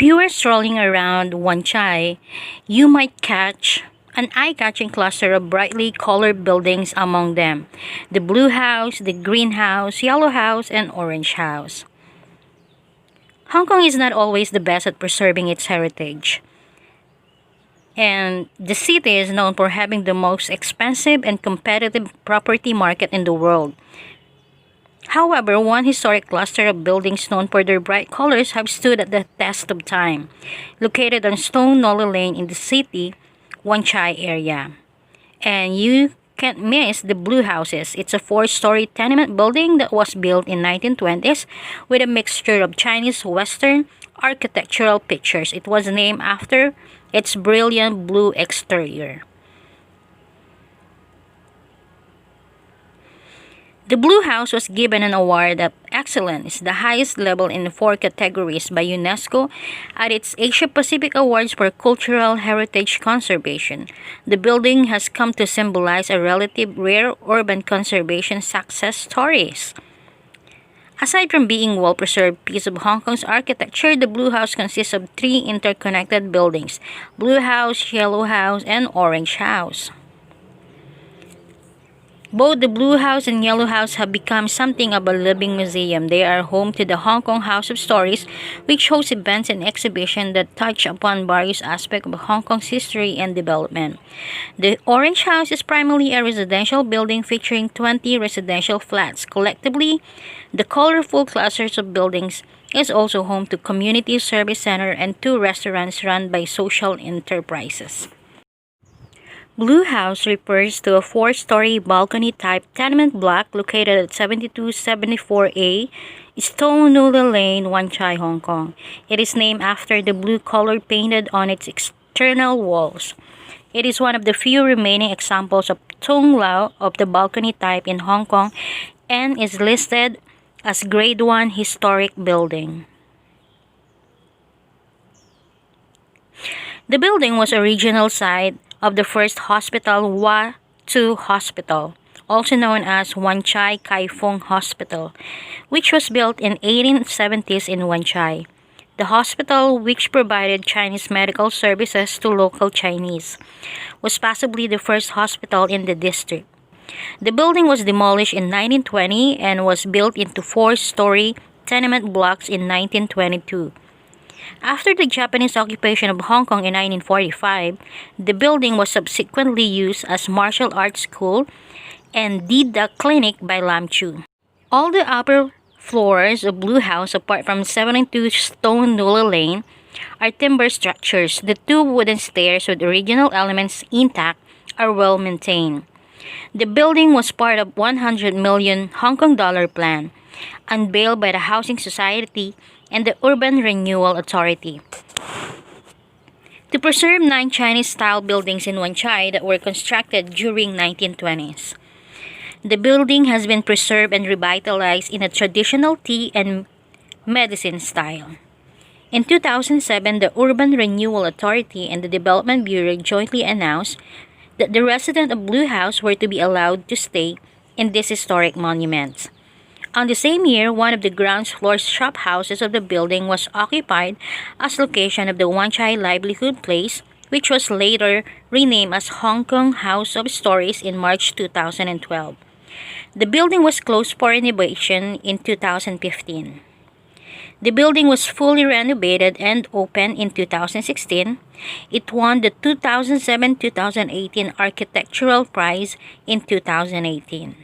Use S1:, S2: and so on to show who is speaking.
S1: you were strolling around WAN CHAI, you might catch an eye-catching cluster of brightly colored buildings among them. The blue house, the green house, yellow house, and orange house. Hong Kong is not always the best at preserving its heritage. And the city is known for having the most expensive and competitive property market in the world. However, one historic cluster of buildings known for their bright colors have stood at the test of time. Located on Stone Nolly Lane in the city, WAN CHAI area. And you can't miss the Blue Houses. It's a 4-story tenement building that was built in 1920s with a mixture of Chinese Western architectural pictures. It was named after its brilliant blue exterior. The Blue House was given an award of excellence, the highest level in 4 categories by UNESCO at its Asia-Pacific Awards for Cultural Heritage Conservation. The building has come to symbolize a relative rare urban conservation success stories. Aside from being a well-preserved piece of Hong Kong's architecture, the Blue House consists of 3 interconnected buildings: Blue House, Yellow House, and Orange House. Both the Blue House and Yellow House have become something of a living museum. They are home to the Hong Kong House of Stories, which hosts events and exhibitions that touch upon various aspects of Hong Kong's history and development. The Orange House is primarily a residential building featuring 20 residential flats. Collectively, the colorful clusters of buildings is also home to Community Service Center and 2 restaurants run by social enterprises. Blue House refers to a 4-story balcony-type tenement block located at 7274A Stone Nolly Lane, WAN CHAI, Hong Kong. It is named after the blue color painted on its external walls. It is one of the few remaining examples of Tung Lao of the balcony type in Hong Kong and is listed as Grade 1 historic building. The building was original site of the first hospital, Hua Tu Hospital, also known as WAN CHAI Kai Fung Hospital, which was built in 1870s in WAN CHAI. The hospital, which provided Chinese medical services to local Chinese, was possibly the first hospital in the district. The building was demolished in 1920 and was built into 4-story tenement blocks in 1922. After the Japanese occupation of Hong Kong in 1945, the building was subsequently used as martial arts school and Dida Clinic by Lam Chu. All the upper floors of Blue House, apart from 72 Stone Nolly Lane, are timber structures. The 2 wooden stairs with original elements intact are well maintained. The building was part of 100 million Hong Kong dollar plan, unveiled by the Housing Society and the Urban Renewal Authority, to preserve 9 Chinese-style buildings in WAN CHAI that were constructed during 1920s. The building has been preserved and revitalized in a traditional tea and medicine style. In 2007, the Urban Renewal Authority and the Development Bureau jointly announced that the residents of Blue House were to be allowed to stay in these historic monuments. On the same year, one of the ground floor shop houses of the building was occupied as location of the WAN CHAI Livelihood Place, which was later renamed as Hong Kong House of Stories in March 2012. The building was closed for renovation in 2015. The building was fully renovated and opened in 2016. It won the 2007-2018 Architectural Prize in 2018.